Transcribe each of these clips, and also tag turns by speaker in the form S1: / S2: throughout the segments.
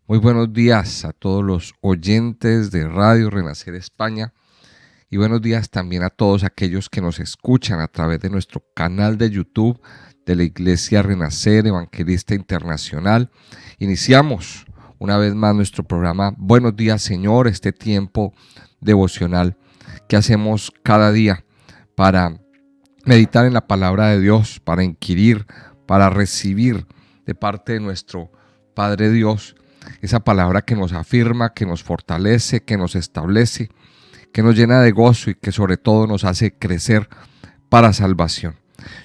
S1: Muy buenos días a todos los oyentes de Radio Renacer España y buenos días también a todos aquellos que nos escuchan a través de nuestro canal de YouTube de la Iglesia Renacer Evangelista Internacional. Iniciamos una vez más nuestro programa Buenos días Señor, este tiempo devocional que hacemos cada día para meditar en la palabra de Dios, para inquirir, para recibir de parte de nuestro Padre Dios esa palabra que nos afirma, que nos fortalece, que nos establece, que nos llena de gozo y que sobre todo nos hace crecer para salvación.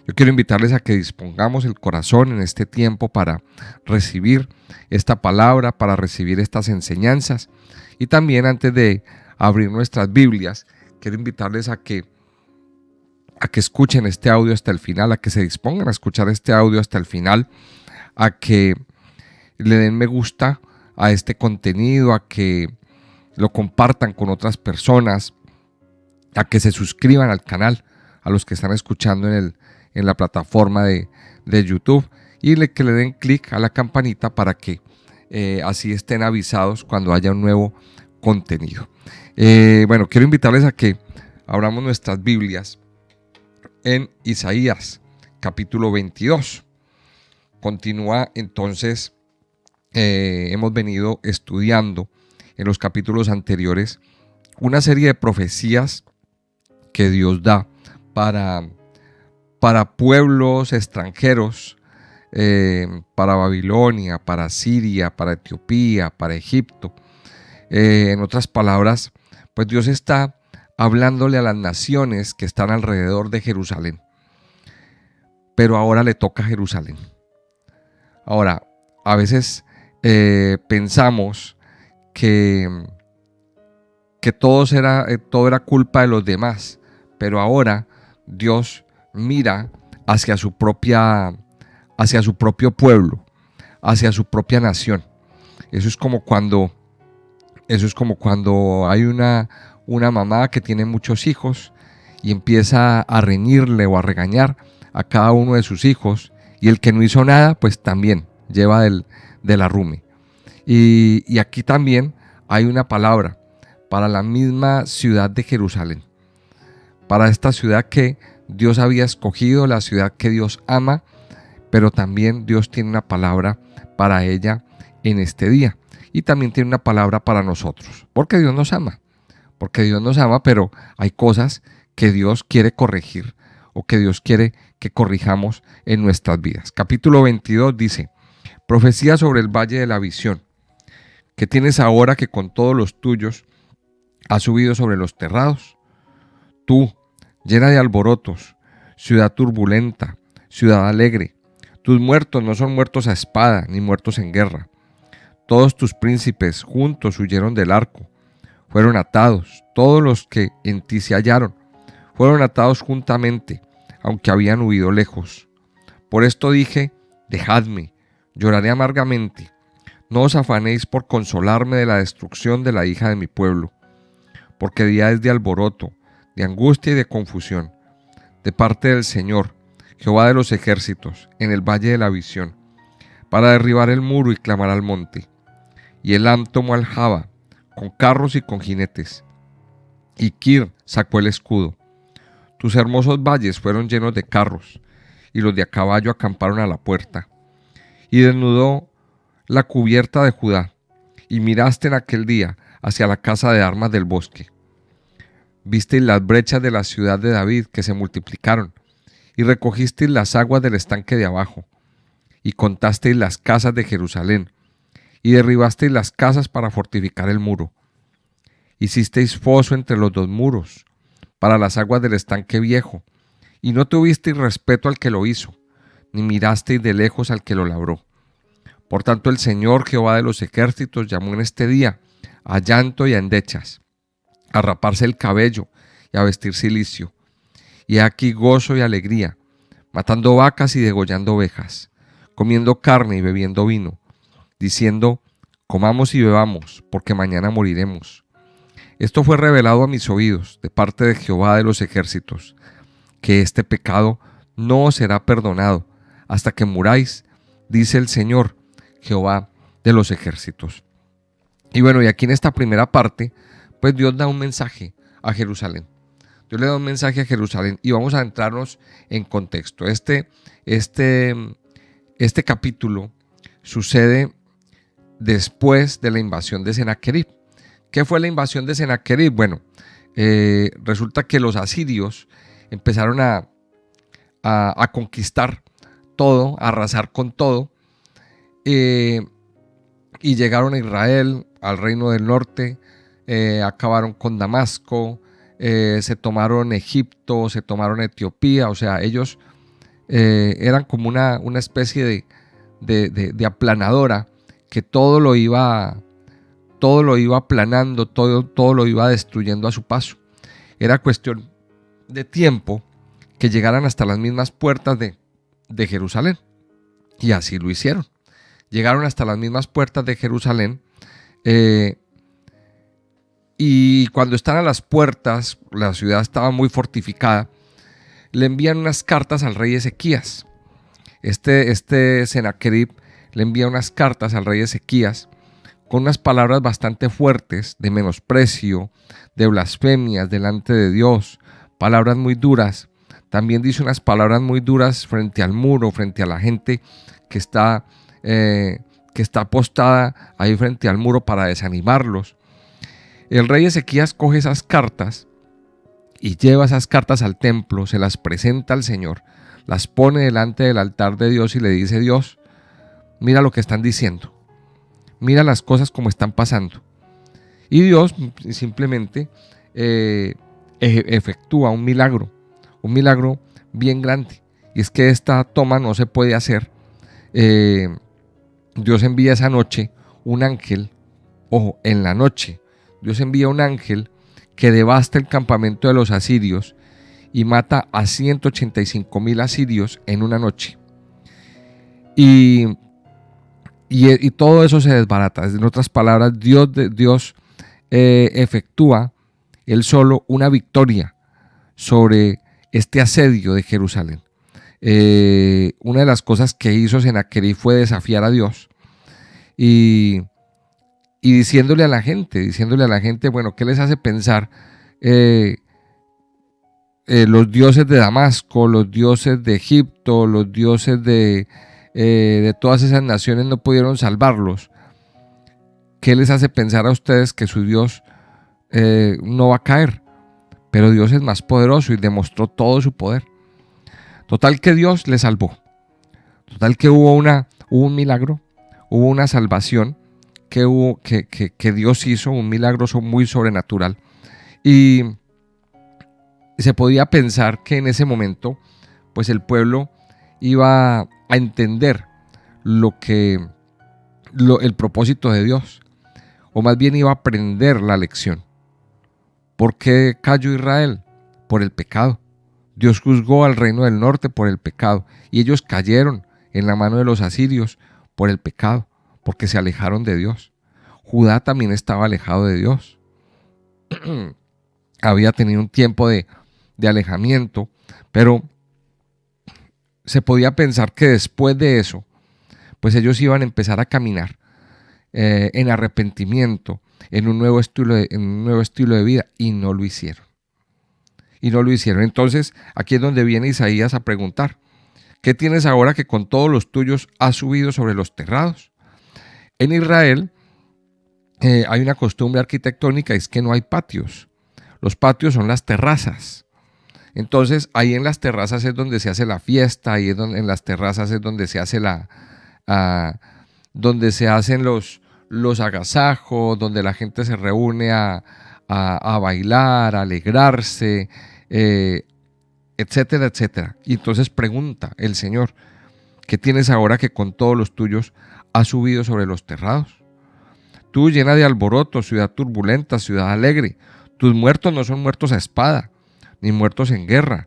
S1: Yo quiero invitarles a que dispongamos el corazón en este tiempo para recibir esta palabra, para recibir estas enseñanzas. Y también antes de abrir nuestras Biblias, quiero invitarles a que escuchen este audio hasta el final, a que se dispongan a escuchar este audio hasta el final, a que le den me gusta a este contenido, a que lo compartan con otras personas, a que se suscriban al canal, a los que están escuchando en la plataforma de YouTube, y que le den clic a la campanita para que así estén avisados cuando haya un nuevo contenido. Quiero invitarles a que abramos nuestras Biblias en Isaías capítulo 22. Continúa entonces, hemos venido estudiando en los capítulos anteriores una serie de profecías que Dios da para pueblos extranjeros, para Babilonia, para Siria, para Etiopía, para Egipto. En otras palabras, pues Dios está hablándole a las naciones que están alrededor de Jerusalén. Pero ahora le toca a Jerusalén. Ahora, a veces pensamos que todo era culpa de los demás, pero ahora Dios mira hacia su propio pueblo, hacia su propia nación. Eso es como cuando hay una mamá que tiene muchos hijos y empieza a reñirle o a regañar a cada uno de sus hijos, y el que no hizo nada pues también lleva del arrume. Y aquí también hay una palabra para la misma ciudad de Jerusalén, para esta ciudad que Dios había escogido, la ciudad que Dios ama, pero también Dios tiene una palabra para ella en este día, y también tiene una palabra para nosotros, porque Dios nos ama, pero hay cosas que Dios quiere corregir o que Dios quiere que corrijamos en nuestras vidas. Capítulo 22 dice: profecía sobre el valle de la visión, que tienes ahora que con todos los tuyos has subido sobre los terrados. Tú, llena de alborotos, ciudad turbulenta, ciudad alegre, tus muertos no son muertos a espada ni muertos en guerra. Todos tus príncipes juntos huyeron del arco, fueron atados, todos los que en ti se hallaron, fueron atados juntamente, aunque habían huido lejos. Por esto dije: dejadme, lloraré amargamente. No os afanéis por consolarme de la destrucción de la hija de mi pueblo, porque día es de alboroto, de angustia y de confusión, de parte del Señor, Jehová de los ejércitos, en el valle de la visión, para derribar el muro y clamar al monte. Y Elam tomó al Jaba, con carros y con jinetes, y Kir sacó el escudo. Tus hermosos valles fueron llenos de carros, y los de a caballo acamparon a la puerta. Y desnudó la cubierta de Judá, y miraste en aquel día hacia la casa de armas del bosque. Visteis las brechas de la ciudad de David que se multiplicaron, y recogisteis las aguas del estanque de abajo, y contasteis las casas de Jerusalén, y derribasteis las casas para fortificar el muro. Hicisteis foso entre los dos muros, para las aguas del estanque viejo, y no tuvisteis respeto al que lo hizo, ni mirasteis de lejos al que lo labró. Por tanto, el Señor Jehová de los ejércitos llamó en este día a llanto y a endechas, a raparse el cabello y a vestir cilicio. Y aquí gozo y alegría, matando vacas y degollando ovejas, comiendo carne y bebiendo vino, diciendo: comamos y bebamos, porque mañana moriremos. Esto fue revelado a mis oídos de parte de Jehová de los ejércitos, que este pecado no os será perdonado hasta que muráis, dice el Señor, Jehová de los ejércitos. Y bueno, y aquí en esta primera parte, pues Dios da un mensaje a Jerusalén. Dios le da un mensaje a Jerusalén y vamos a entrarnos en contexto. Este capítulo sucede después de la invasión de Sennacherib. ¿Qué fue la invasión de Sennacherib? Bueno, resulta que los asirios empezaron a conquistar todo, a arrasar con todo, y llegaron a Israel, al reino del norte, acabaron con Damasco, se tomaron Egipto, se tomaron Etiopía. O sea, ellos eran como una especie de aplanadora que todo lo iba aplanando, todo lo iba destruyendo a su paso. Era cuestión de tiempo que llegaran hasta las mismas puertas de Jerusalén, y así lo hicieron. Llegaron hasta las mismas puertas de Jerusalén, y cuando están a las puertas, la ciudad estaba muy fortificada, le envían unas cartas al rey Ezequías. Este Sennacherib le envía unas cartas al rey Ezequías con unas palabras bastante fuertes de menosprecio, de blasfemias delante de Dios, palabras muy duras. También dice unas palabras muy duras frente al muro, frente a la gente que está postada ahí frente al muro para desanimarlos. El rey Ezequías coge esas cartas y lleva esas cartas al templo, se las presenta al Señor, las pone delante del altar de Dios y le dice: Dios, mira lo que están diciendo, mira las cosas como están pasando. Y Dios simplemente efectúa un milagro bien grande. Y es que esta toma no se puede hacer. Dios envía esa noche un ángel, ojo, en la noche, Dios envía un ángel que devasta el campamento de los asirios y mata a 185,000 asirios en una noche. Y todo eso se desbarata. En otras palabras, Dios efectúa él solo una victoria sobre este asedio de Jerusalén. Una de las cosas que hizo Sennacherib fue desafiar a Dios y diciéndole a la gente, bueno, ¿qué les hace pensar los dioses de Damasco, los dioses de Egipto, los dioses de todas esas naciones no pudieron salvarlos? ¿Qué les hace pensar a ustedes que su Dios no va a caer? Pero Dios es más poderoso y demostró todo su poder. Total que Dios le salvó. Total que hubo un milagro, hubo una salvación que Dios hizo, un milagro muy sobrenatural. Y se podía pensar que en ese momento, pues el pueblo iba a entender el propósito de Dios, o más bien iba a aprender la lección. ¿Por qué cayó Israel? Por el pecado. Dios juzgó al reino del norte por el pecado, y ellos cayeron en la mano de los asirios por el pecado, porque se alejaron de Dios. Judá también estaba alejado de Dios. Había tenido un tiempo de alejamiento, pero se podía pensar que después de eso, pues ellos iban a empezar a caminar en arrepentimiento, en un nuevo estilo de vida, y no lo hicieron. Entonces, aquí es donde viene Isaías a preguntar: ¿qué tienes ahora que con todos los tuyos has subido sobre los terrados? En Israel hay una costumbre arquitectónica, es que no hay patios. Los patios son las terrazas. Entonces, ahí en las terrazas es donde se hace la fiesta, ahí en las terrazas es donde se hace donde se hacen los agasajos, donde la gente se reúne a bailar, a alegrarse, etcétera, etcétera. Y entonces pregunta el Señor: ¿qué tienes ahora que con todos los tuyos has subido sobre los terrados? Tú, llena de alboroto, ciudad turbulenta, ciudad alegre, tus muertos no son muertos a espada, ni muertos en guerra.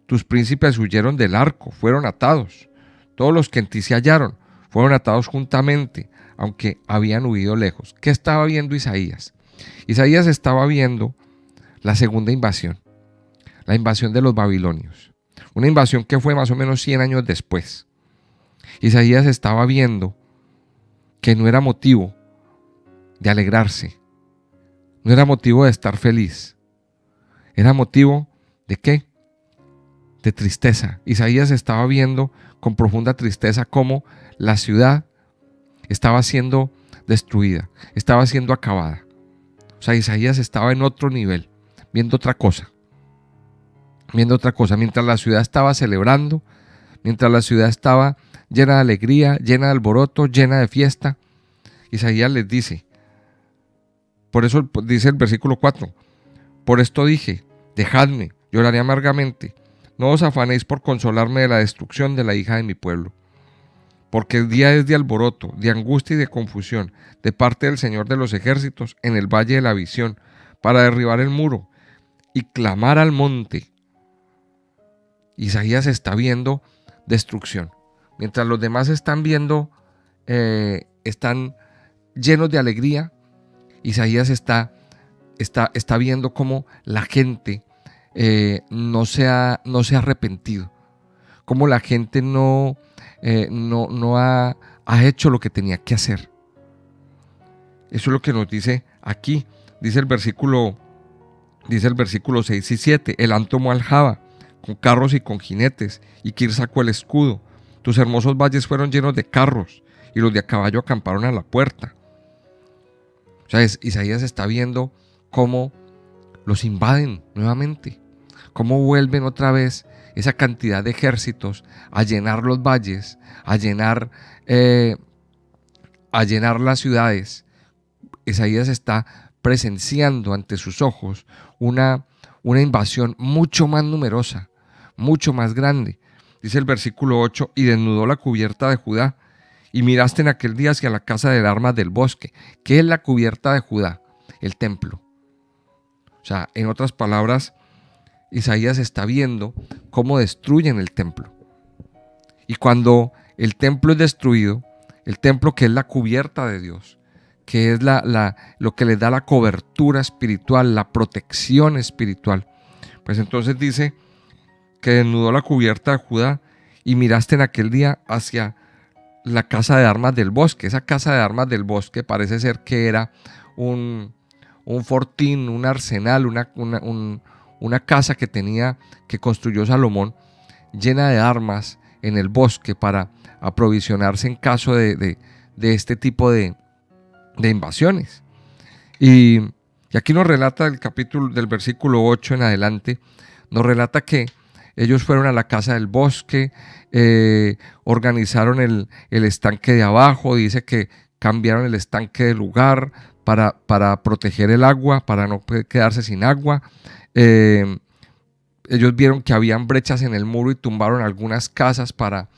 S1: Tus príncipes huyeron del arco, fueron atados. Todos los que en ti se hallaron fueron atados juntamente, aunque habían huido lejos. ¿Qué estaba viendo Isaías? Isaías estaba viendo la segunda invasión, la invasión de los babilonios. Una invasión que fue más o menos 100 años después. Isaías estaba viendo que no era motivo de alegrarse, no era motivo de estar feliz, era motivo ¿de qué? De tristeza. Isaías estaba viendo con profunda tristeza cómo la ciudad estaba siendo destruida, estaba siendo acabada. O sea, Isaías estaba en otro nivel, viendo otra cosa, mientras la ciudad estaba celebrando, mientras la ciudad estaba llena de alegría, llena de alboroto, llena de fiesta. Isaías les dice, por eso dice el versículo 4, por esto dije, dejadme, lloraré amargamente, no os afanéis por consolarme de la destrucción de la hija de mi pueblo. Porque el día es de alboroto, de angustia y de confusión, de parte del Señor de los ejércitos, en el valle de la visión, para derribar el muro y clamar al monte. Isaías está viendo destrucción. Mientras los demás están viendo, están llenos de alegría, Isaías está viendo cómo la gente no se ha arrepentido, cómo la gente no ha hecho lo que tenía que hacer. Eso es lo que nos dice aquí. Dice el versículo 6 y 7. Elán tomó Aljaba con carros y con jinetes, y Kir sacó el escudo. Tus hermosos valles fueron llenos de carros, y los de a caballo acamparon a la puerta. O sea, Isaías está viendo cómo los invaden nuevamente, cómo vuelven otra vez esa cantidad de ejércitos a llenar los valles, a llenar las ciudades. Isaías está presenciando ante sus ojos una invasión mucho más numerosa, mucho más grande. Dice el versículo 8, y desnudó la cubierta de Judá, y miraste en aquel día hacia la casa de armas del bosque. ¿Qué es la cubierta de Judá? El templo. O sea, en otras palabras, Isaías está viendo cómo destruyen el templo. Y cuando el templo es destruido, el templo que es la cubierta de Dios, que es lo que les da la cobertura espiritual, la protección espiritual, pues entonces dice que desnudó la cubierta de Judá y miraste en aquel día hacia la casa de armas del bosque. Esa casa de armas del bosque parece ser que era un fortín, un arsenal, una casa que construyó Salomón, llena de armas en el bosque para aprovisionarse en caso de este tipo de invasiones. Y aquí nos relata el capítulo del versículo 8 en adelante, nos relata que ellos fueron a la casa del bosque, organizaron el estanque de abajo, dice que cambiaron el estanque de lugar para proteger el agua, para no quedarse sin agua. Ellos vieron que habían brechas en el muro y tumbaron algunas casas para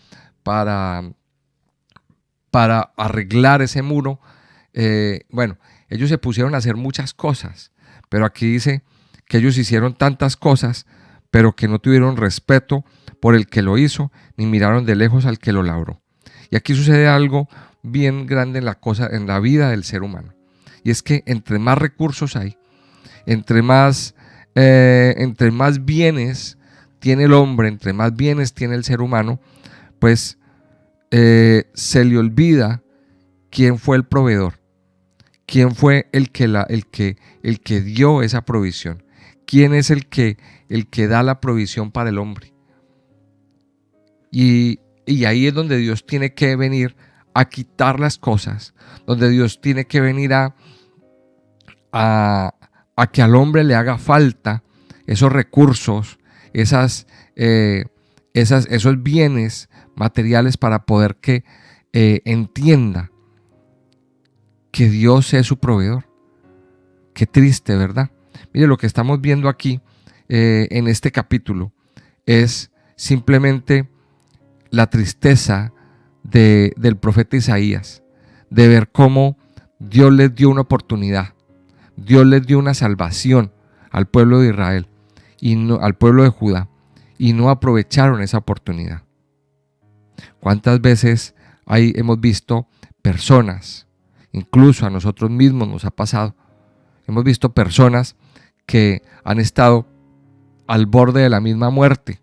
S1: arreglar ese muro. Bueno, ellos se pusieron a hacer muchas cosas, pero aquí dice que ellos hicieron tantas cosas, pero que no tuvieron respeto por el que lo hizo, ni miraron de lejos al que lo labró. Y aquí sucede algo bien grande en la vida del ser humano. Y es que entre más recursos hay, entre más bienes tiene el hombre, entre más bienes tiene el ser humano, pues se le olvida quién fue el proveedor, quién fue el que dio esa provisión, quién es el que da la provisión para el hombre. Y ahí es donde Dios tiene que venir a quitar las cosas, donde Dios tiene que venir a que al hombre le haga falta esos recursos, esos bienes materiales para poder que entienda que Dios es su proveedor. Qué triste, ¿verdad? Mire, lo que estamos viendo aquí en este capítulo es simplemente la tristeza del profeta Isaías, de ver cómo Dios les dio una oportunidad, Dios les dio una salvación al pueblo de Israel y no, al pueblo de Judá, y no aprovecharon esa oportunidad. ¿Cuántas veces hemos visto personas, incluso a nosotros mismos nos ha pasado, hemos visto personas que han estado al borde de la misma muerte,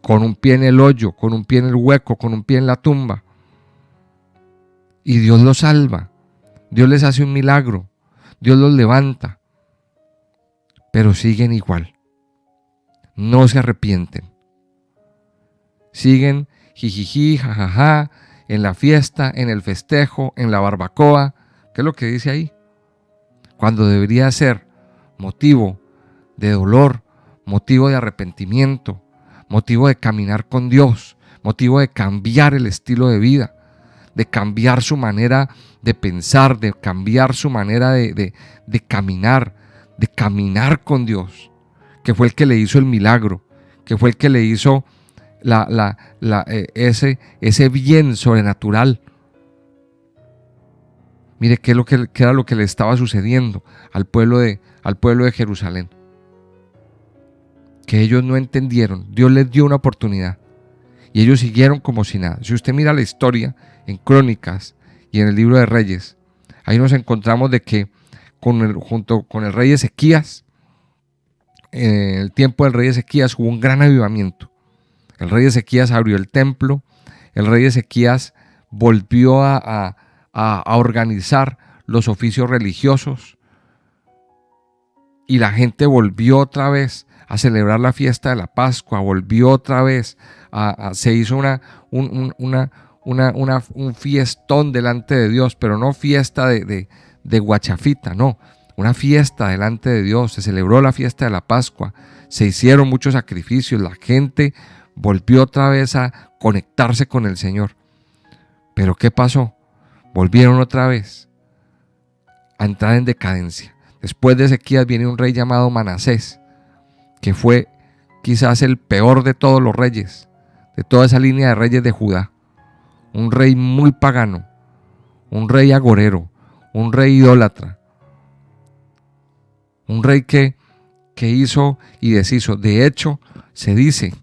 S1: con un pie en el hoyo, con un pie en el hueco, con un pie en la tumba, y Dios los salva? Dios les hace un milagro, Dios los levanta, pero siguen igual, no se arrepienten. Siguen jijiji, jajaja, en la fiesta, en el festejo, en la barbacoa. ¿Qué es lo que dice ahí? Cuando debería ser motivo de dolor, motivo de arrepentimiento, motivo de caminar con Dios, motivo de cambiar el estilo de vida, de cambiar su manera de pensar, de cambiar su manera de caminar con Dios, que fue el que le hizo el milagro, que fue el que le hizo ese bien sobrenatural. Mire qué era lo que le estaba sucediendo al pueblo de Jerusalén. Que ellos no entendieron. Dios les dio una oportunidad y ellos siguieron como si nada. Si usted mira la historia en Crónicas y en el libro de Reyes, ahí nos encontramos de que junto con el rey Ezequías, en el tiempo del rey Ezequías hubo un gran avivamiento. El rey Ezequías abrió el templo, el rey Ezequías volvió a organizar los oficios religiosos y la gente volvió otra vez a celebrar la fiesta de la Pascua, volvió otra vez, se hizo un fiestón delante de Dios, pero no fiesta de guachafita, no, una fiesta delante de Dios. Se celebró la fiesta de la Pascua, se hicieron muchos sacrificios, la gente volvió otra vez a conectarse con el Señor. Pero ¿qué pasó? Volvieron otra vez a entrar en decadencia. Después de Ezequías viene un rey llamado Manasés, que fue quizás el peor de todos los reyes, de toda esa línea de reyes de Judá. Un rey muy pagano, un rey agorero, un rey idólatra, un rey que hizo y deshizo. De hecho, se dice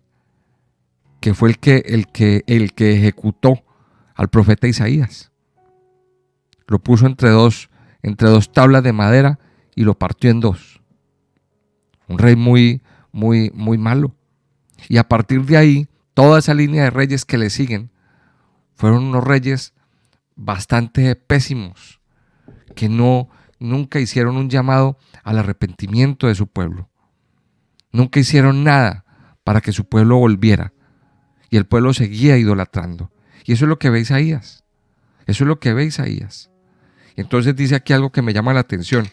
S1: que fue el que ejecutó al profeta Isaías. Lo puso entre dos tablas de madera y lo partió en dos. Un rey muy malo. Y a partir de ahí, toda esa línea de reyes que le siguen fueron unos reyes bastante pésimos, que nunca hicieron un llamado al arrepentimiento de su pueblo. Nunca hicieron nada para que su pueblo volviera. Y el pueblo seguía idolatrando. Y eso es lo que ve Isaías. Eso es lo que ve Isaías. Entonces dice aquí algo que me llama la atención.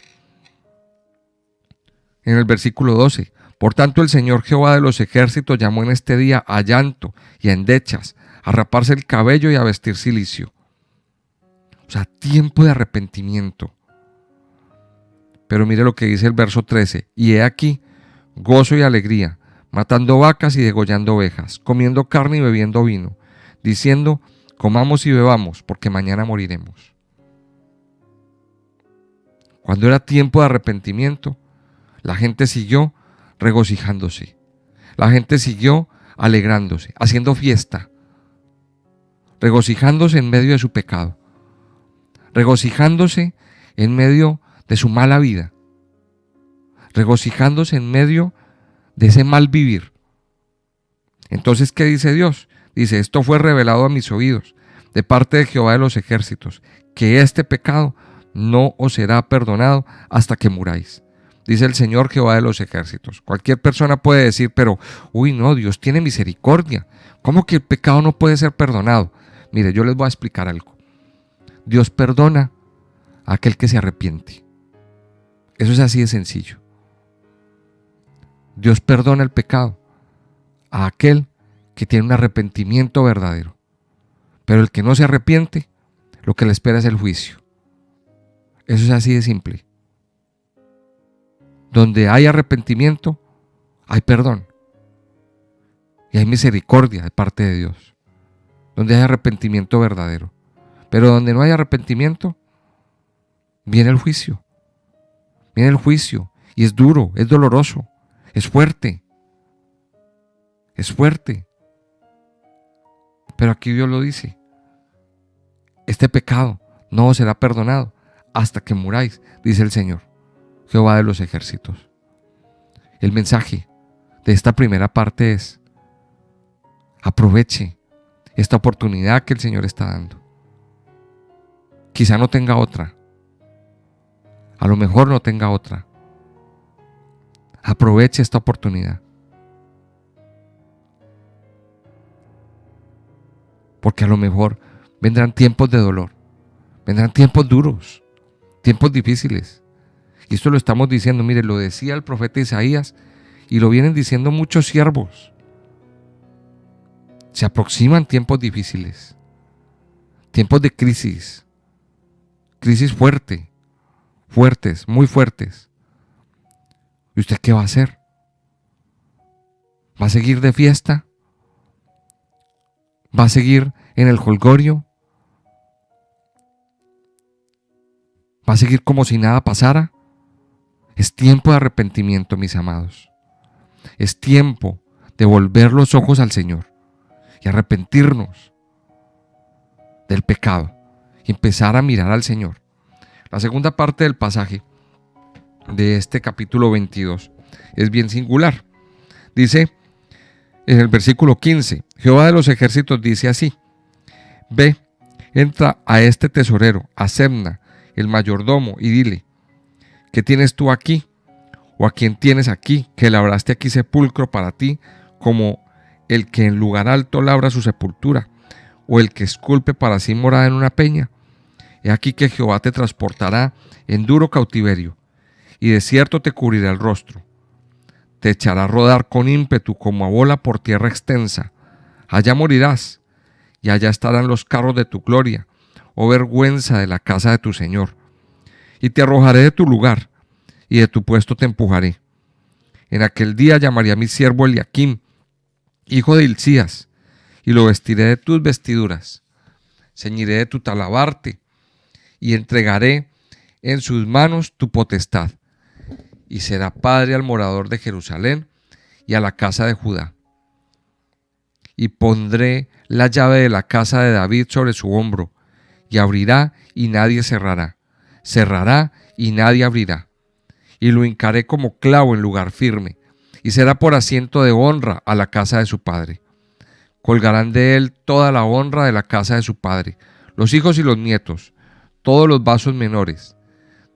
S1: En el versículo 12. Por tanto, el Señor Jehová de los ejércitos llamó en este día a llanto y a endechas, a raparse el cabello y a vestir cilicio. O sea, tiempo de arrepentimiento. Pero mire lo que dice el verso 13. Y he aquí, gozo y alegría, matando vacas y degollando ovejas, comiendo carne y bebiendo vino, diciendo, comamos y bebamos, porque mañana moriremos. Cuando era tiempo de arrepentimiento, la gente siguió regocijándose. La gente siguió alegrándose, haciendo fiesta, regocijándose en medio de su pecado, regocijándose en medio de su mala vida, regocijándose en medio de ese mal vivir. Entonces, ¿qué dice Dios? Dice, esto fue revelado a mis oídos de parte de Jehová de los ejércitos, que este pecado no os será perdonado hasta que muráis. Dice el Señor Jehová de los ejércitos. Cualquier persona puede decir, pero, no, Dios tiene misericordia. ¿Cómo que el pecado no puede ser perdonado? Mire, yo les voy a explicar algo. Dios perdona a aquel que se arrepiente. Eso es así de sencillo. Dios perdona el pecado a aquel que tiene un arrepentimiento verdadero. Pero el que no se arrepiente, lo que le espera es el juicio. Eso es así de simple. Donde hay arrepentimiento, hay perdón. Y hay misericordia de parte de Dios. Donde hay arrepentimiento verdadero. Pero donde no hay arrepentimiento, viene el juicio. Viene el juicio. Y es duro, es doloroso, es fuerte. Es fuerte. Pero aquí Dios lo dice. Este pecado no os será perdonado hasta que muráis, dice el Señor, Jehová de los ejércitos. El mensaje de esta primera parte es: aproveche esta oportunidad que el Señor está dando. Quizá no tenga otra, A lo mejor no tenga otra. Aproveche esta oportunidad. Porque a lo mejor vendrán tiempos de dolor, vendrán tiempos duros, tiempos difíciles. Y esto lo estamos diciendo, mire, lo decía el profeta Isaías y lo vienen diciendo muchos siervos. Se aproximan tiempos difíciles, tiempos de crisis fuertes, muy fuertes. ¿Y usted qué va a hacer? ¿Va a seguir de fiesta? ¿Va a seguir en el jolgorio? ¿Va a seguir como si nada pasara? Es tiempo de arrepentimiento, mis amados. Es tiempo de volver los ojos al Señor y arrepentirnos del pecado y empezar a mirar al Señor. La segunda parte del pasaje de este capítulo 22 es bien singular. Dice en el versículo 15, Jehová de los ejércitos dice así: ve, entra a este tesorero, a Sebna, el mayordomo, y dile: ¿qué tienes tú aquí? ¿O a quién tienes aquí, que labraste aquí sepulcro para ti, como el que en lugar alto labra su sepultura, o el que esculpe para sí morada en una peña? He aquí que Jehová te transportará en duro cautiverio, y de cierto te cubrirá el rostro. Te echará a rodar con ímpetu como a bola por tierra extensa. Allá morirás, y allá estarán los carros de tu gloria, oh vergüenza de la casa de tu Señor. Y te arrojaré de tu lugar, y de tu puesto te empujaré. En aquel día llamaré a mi siervo Eliaquim, hijo de Hilcías, y lo vestiré de tus vestiduras, ceñiré de tu talabarte, y entregaré en sus manos tu potestad, y será padre al morador de Jerusalén y a la casa de Judá. Y pondré la llave de la casa de David sobre su hombro, y abrirá y nadie cerrará, cerrará y nadie abrirá. Y lo hincaré como clavo en lugar firme, y será por asiento de honra a la casa de su padre. Colgarán de él toda la honra de la casa de su padre, los hijos y los nietos, todos los vasos menores,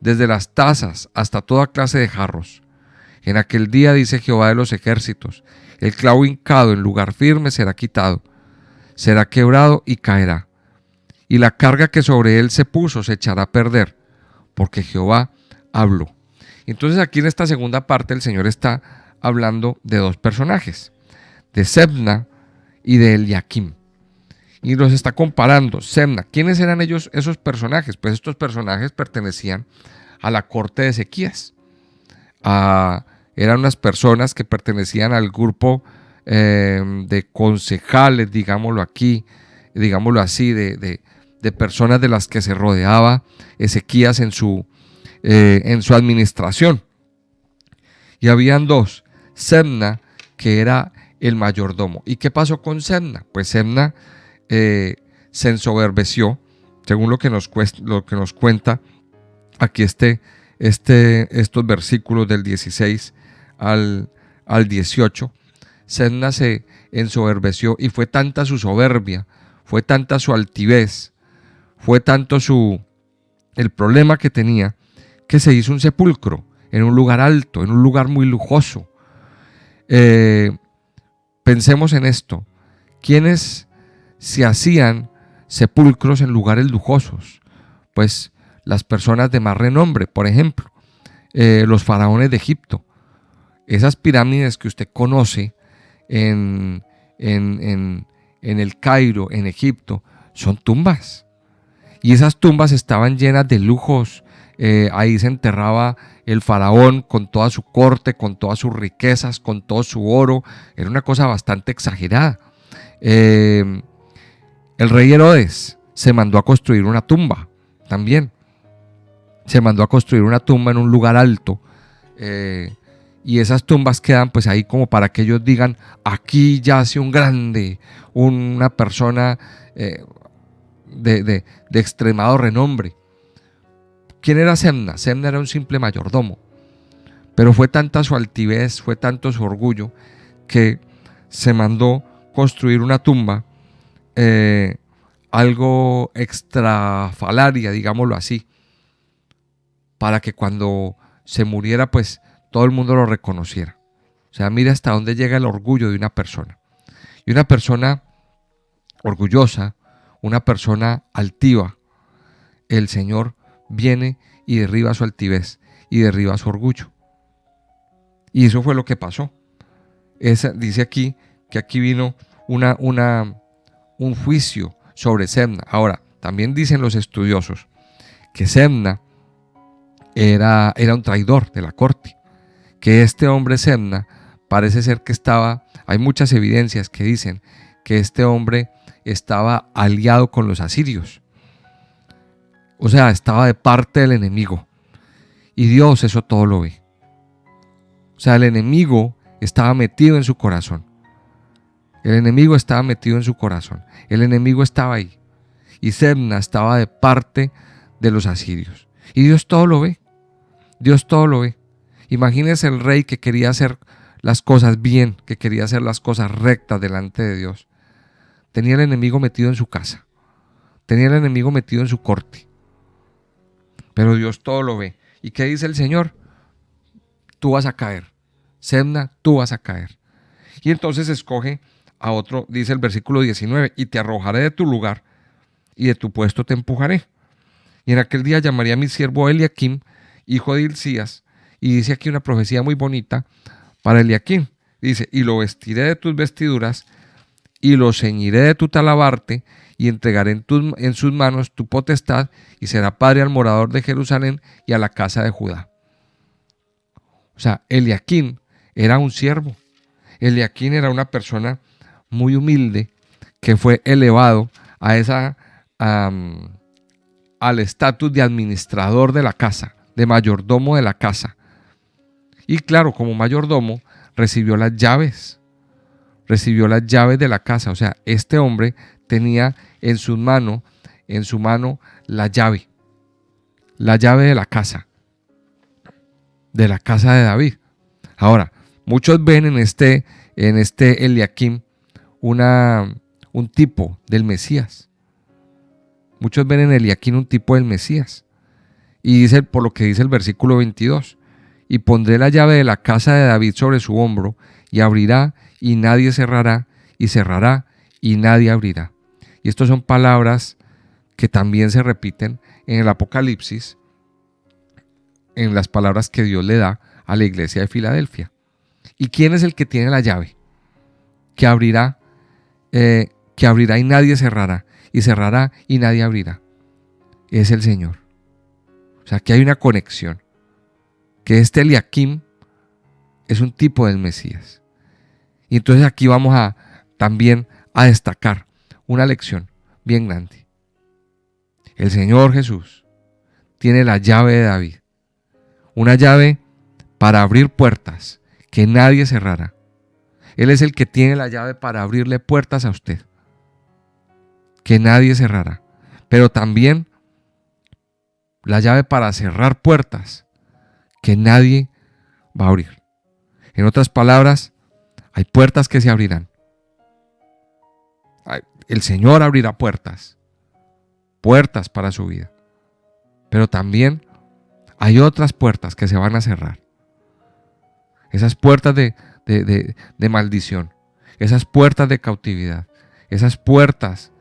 S1: desde las tazas hasta toda clase de jarros. En aquel día, dice Jehová de los ejércitos, el clavo hincado en lugar firme será quitado, será quebrado y caerá, y la carga que sobre él se puso se echará a perder, porque Jehová habló. Entonces aquí en esta segunda parte el Señor está hablando de dos personajes, de Sebna y de Eliaquim. Y los está comparando. Sebna, ¿quiénes eran ellos, esos personajes? Pues estos personajes pertenecían a la corte de Ezequías. Eran unas personas que pertenecían al grupo de concejales, digámoslo así, de personas de las que se rodeaba Ezequías en su administración. Y habían dos: Sebna, que era el mayordomo. ¿Y qué pasó con Sebna? Pues Sebna se ensoberbeció, según lo que nos cuenta aquí estos versículos del 16 al 18. Sebna se ensoberbeció, y fue tanta su soberbia, fue tanta su altivez, fue tanto el problema que tenía, que se hizo un sepulcro en un lugar alto, en un lugar muy lujoso. Pensemos en esto: ¿quiénes se hacían sepulcros en lugares lujosos? Pues las personas de más renombre, por ejemplo, los faraones de Egipto. Esas pirámides que usted conoce en el Cairo, en Egipto, son tumbas. Y esas tumbas estaban llenas de lujos. Ahí se enterraba el faraón con toda su corte, con todas sus riquezas, con todo su oro. Era una cosa bastante exagerada. El rey Herodes se mandó a construir una tumba también. Se mandó a construir una tumba en un lugar alto. Y esas tumbas quedan pues ahí como para que ellos digan: aquí yace un grande, una persona de extremado renombre. ¿Quién era Sebna? Sebna era un simple mayordomo, pero fue tanta su altivez, fue tanto su orgullo, que se mandó construir una tumba, algo extrafalaria, digámoslo así, para que cuando se muriera, pues todo el mundo lo reconociera. O sea, mira hasta dónde llega el orgullo de una persona. Y una persona orgullosa, una persona altiva, el Señor viene y derriba su altivez y derriba su orgullo. Y eso fue lo que pasó. Dice aquí que aquí vino un juicio sobre Semna. Ahora, también dicen los estudiosos que Semna era un traidor de la corte, que este hombre Semna parece ser que hay muchas evidencias que dicen que este hombre estaba aliado con los asirios, o sea, estaba de parte del enemigo, y Dios eso todo lo ve. O sea, el enemigo estaba metido en su corazón, el enemigo estaba metido en su corazón, el enemigo estaba ahí, y Semna estaba de parte de los asirios, y Dios todo lo ve. Dios todo lo ve. Imagínense el rey que quería hacer las cosas bien, que quería hacer las cosas rectas delante de Dios. Tenía el enemigo metido en su casa. Tenía el enemigo metido en su corte. Pero Dios todo lo ve. ¿Y qué dice el Señor? Tú vas a caer. Semna, tú vas a caer. Y entonces escoge a otro, dice el versículo 19, y te arrojaré de tu lugar y de tu puesto te empujaré. Y en aquel día llamaré a mi siervo Eliaquim, hijo de Hilcías, y dice aquí una profecía muy bonita para Eliaquim. Dice, y lo vestiré de tus vestiduras, y lo ceñiré de tu talabarte, y entregaré en sus manos tu potestad, y será padre al morador de Jerusalén y a la casa de Judá. O sea, Eliaquim era un siervo. Eliaquim era una persona muy humilde que fue elevado al estatus de administrador de la casa, de mayordomo de la casa. Y claro, como mayordomo recibió las llaves de la casa. O sea, este hombre tenía en su mano la llave de la casa de David. Ahora, muchos ven en este Eliaquim un tipo del Mesías. Muchos ven en Eliaquim un tipo del Mesías. Y dice, por lo que dice el versículo 22, y pondré la llave de la casa de David sobre su hombro, y abrirá, y nadie cerrará, y cerrará, y nadie abrirá. Y estas son palabras que también se repiten en el Apocalipsis, en las palabras que Dios le da a la iglesia de Filadelfia. ¿Y quién es el que tiene la llave? Que abrirá y nadie cerrará, y cerrará y nadie abrirá. Es el Señor. O sea, que hay una conexión. Que este Eliaquim es un tipo del Mesías. Y entonces aquí vamos también a destacar una lección bien grande. El Señor Jesús tiene la llave de David. Una llave para abrir puertas que nadie cerrará. Él es el que tiene la llave para abrirle puertas a usted, que nadie cerrará. Pero también la llave para cerrar puertas que nadie va a abrir. En otras palabras, hay puertas que se abrirán. El Señor abrirá puertas para su vida. Pero también hay otras puertas que se van a cerrar. Esas puertas de maldición, esas puertas de cautividad, esas puertas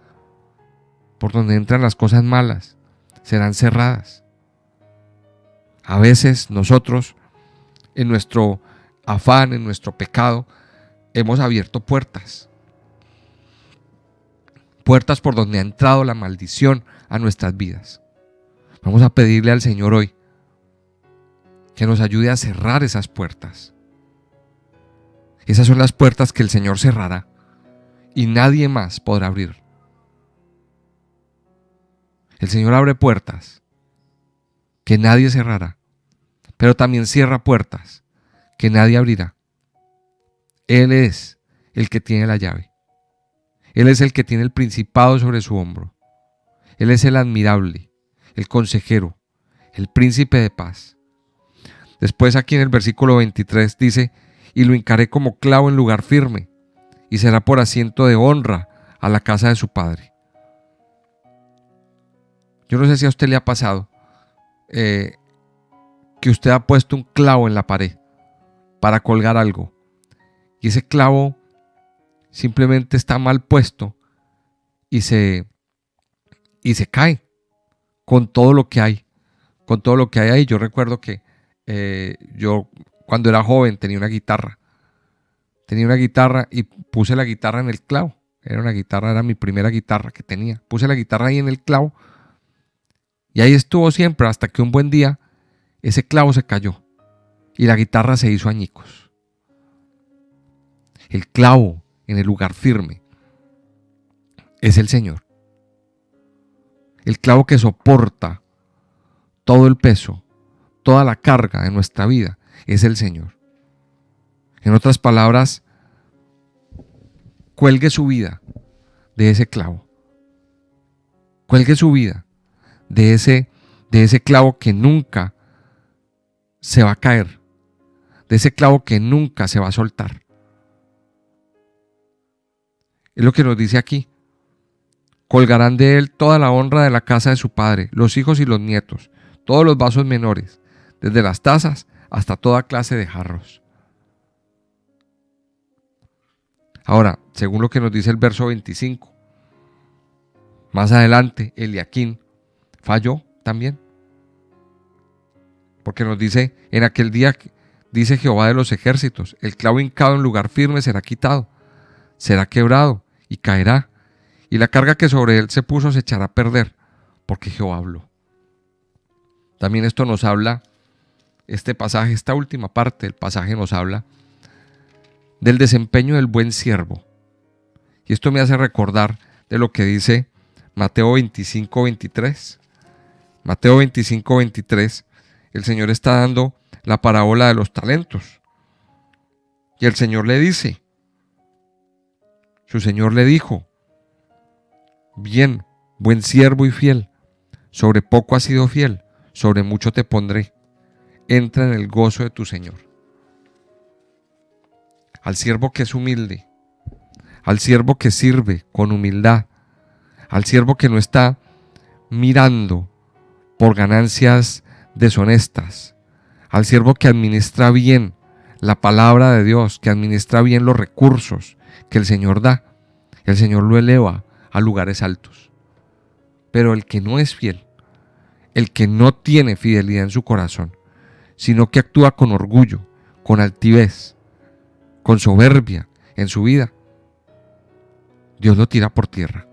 S1: por donde entran las cosas malas, serán cerradas. A veces nosotros, en nuestro afán, en nuestro pecado, hemos abierto puertas por donde ha entrado la maldición a nuestras vidas. Vamos a pedirle al Señor hoy que nos ayude a cerrar esas puertas. Esas son las puertas que el Señor cerrará y nadie más podrá abrir. El Señor abre puertas que nadie cerrará, pero también cierra puertas que nadie abrirá. Él es el que tiene la llave. Él es el que tiene el principado sobre su hombro. Él es el admirable, el consejero, el príncipe de paz. Después aquí en el versículo 23 dice, y lo hincaré como clavo en lugar firme, y será por asiento de honra a la casa de su padre. Yo no sé si a usted le ha pasado que usted ha puesto un clavo en la pared para colgar algo y ese clavo simplemente está mal puesto y se cae con todo lo que hay, ahí. Yo recuerdo que yo cuando era joven tenía una guitarra y puse la guitarra en el clavo. Era mi primera guitarra que tenía. Puse la guitarra ahí en el clavo y ahí estuvo siempre hasta que un buen día ese clavo se cayó y la guitarra se hizo añicos. El clavo en el lugar firme es el Señor. El clavo que soporta todo el peso, toda la carga de nuestra vida es el Señor. En otras palabras, cuelgue su vida de ese clavo. Cuelgue su vida de ese clavo que nunca se va a caer, de ese clavo que nunca se va a soltar. Es lo que nos dice aquí. Colgarán de él toda la honra de la casa de su padre, los hijos y los nietos, todos los vasos menores, desde las tazas hasta toda clase de jarros. Ahora, según lo que nos dice el verso 25, más adelante Eliaquín falló también. Porque nos dice, en aquel día, dice Jehová de los ejércitos, el clavo hincado en lugar firme será quitado, será quebrado y caerá, y la carga que sobre él se puso se echará a perder, porque Jehová habló. También esto nos habla, este pasaje, esta última parte del pasaje nos habla del desempeño del buen siervo. Y esto me hace recordar de lo que dice Mateo 25, 23. Mateo 25, 23, el Señor está dando la parábola de los talentos. Y el Señor le dice, su Señor le dijo, bien, buen siervo y fiel, sobre poco has sido fiel, sobre mucho te pondré. Entra en el gozo de tu Señor. Al siervo que es humilde, al siervo que sirve con humildad, al siervo que no está mirando por ganancias deshonestas, al siervo que administra bien la palabra de Dios, que administra bien los recursos que el Señor da, el Señor lo eleva a lugares altos. Pero el que no es fiel, el que no tiene fidelidad en su corazón, sino que actúa con orgullo, con altivez, con soberbia en su vida, Dios lo tira por tierra.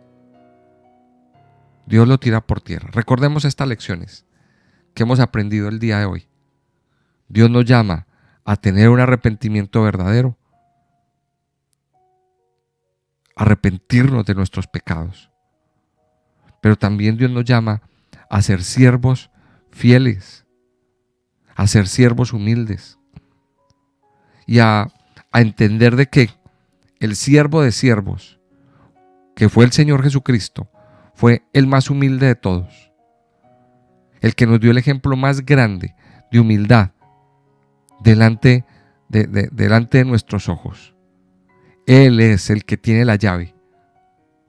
S1: Dios lo tira por tierra. Recordemos estas lecciones que hemos aprendido el día de hoy. Dios nos llama a tener un arrepentimiento verdadero, arrepentirnos de nuestros pecados. Pero también Dios nos llama a ser siervos fieles, a ser siervos humildes y a entender de que el siervo de siervos, que fue el Señor Jesucristo, fue el más humilde de todos, el que nos dio el ejemplo más grande de humildad delante de nuestros ojos. Él es el que tiene la llave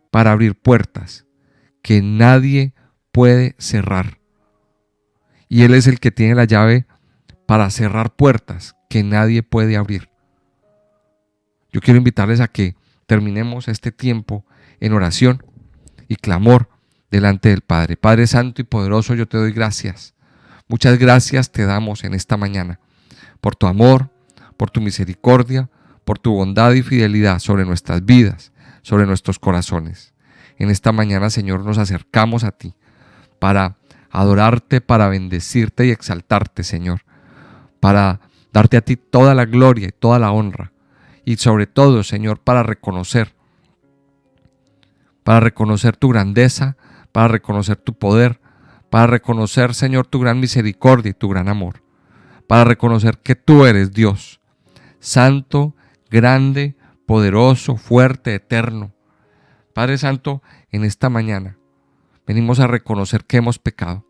S1: para abrir puertas que nadie puede cerrar. Y Él es el que tiene la llave para cerrar puertas que nadie puede abrir. Yo quiero invitarles a que terminemos este tiempo en oración y clamor delante del Padre. Padre Santo y poderoso, yo te doy gracias. Muchas gracias te damos en esta mañana por tu amor, por tu misericordia, por tu bondad y fidelidad sobre nuestras vidas, sobre nuestros corazones. En esta mañana, Señor, nos acercamos a ti para adorarte, para bendecirte y exaltarte, Señor, para darte a ti toda la gloria y toda la honra, y sobre todo, Señor, para reconocer tu grandeza, para reconocer tu poder, para reconocer, Señor, tu gran misericordia y tu gran amor, para reconocer que tú eres Dios, santo, grande, poderoso, fuerte, eterno. Padre Santo, en esta mañana venimos a reconocer que hemos pecado,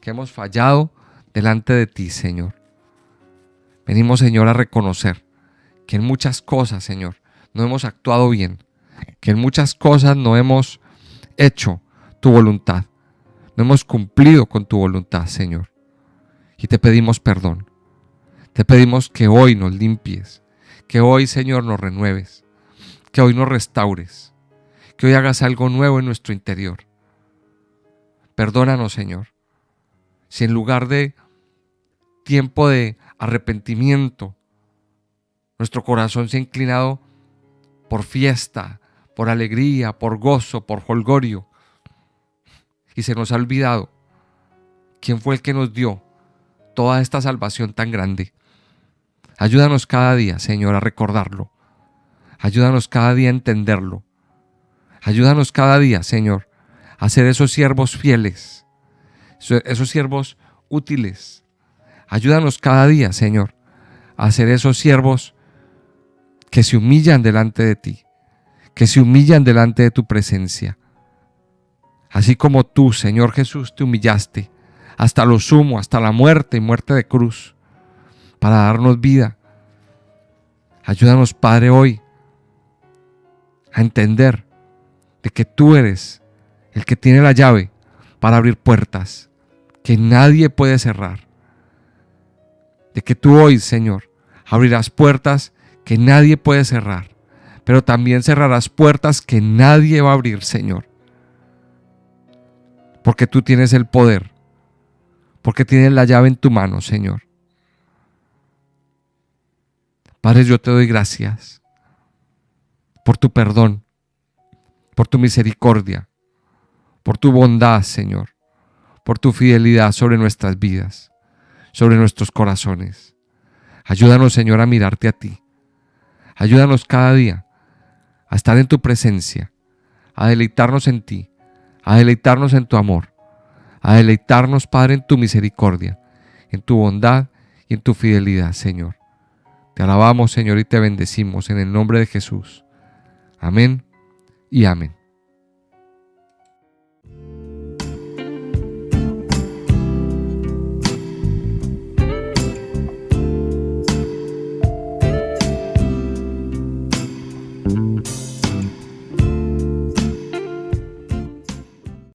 S1: que hemos fallado delante de ti, Señor. Venimos, Señor, a reconocer que en muchas cosas, Señor, no hemos actuado bien, que en muchas cosas no hemos hecho tu voluntad, no hemos cumplido con tu voluntad, Señor. y te pedimos perdón. Te pedimos que hoy nos limpies, que hoy, Señor, nos renueves, que hoy nos restaures, que hoy hagas algo nuevo en nuestro interior. Perdónanos, Señor, si en lugar de tiempo de arrepentimiento, nuestro corazón se ha inclinado por fiesta, por alegría, por gozo, por jolgorio, y se nos ha olvidado quién fue el que nos dio toda esta salvación tan grande. Ayúdanos cada día, Señor, a recordarlo. Ayúdanos cada día a entenderlo. Ayúdanos cada día, Señor, a ser esos siervos fieles, esos siervos útiles. Ayúdanos cada día, Señor, a ser esos siervos que se humillan delante de ti, que se humillan delante de tu presencia. Así como tú, Señor Jesús, te humillaste hasta lo sumo, hasta la muerte y muerte de cruz, para darnos vida. Ayúdanos, Padre, hoy a entender de que tú eres el que tiene la llave para abrir puertas que nadie puede cerrar. De que tú hoy, Señor, abrirás puertas que nadie puede cerrar, pero también cerrarás puertas que nadie va a abrir, Señor. Porque tú tienes el poder, porque tienes la llave en tu mano, Señor. Padre, yo te doy gracias por tu perdón, por tu misericordia, por tu bondad, Señor, por tu fidelidad sobre nuestras vidas, sobre nuestros corazones. Ayúdanos, Señor, a mirarte a ti. Ayúdanos cada día a estar en tu presencia, a deleitarnos en ti, a deleitarnos en tu amor, a deleitarnos, Padre, en tu misericordia, en tu bondad y en tu fidelidad, Señor. Te alabamos, Señor, y te bendecimos en el nombre de Jesús. Amén y amén.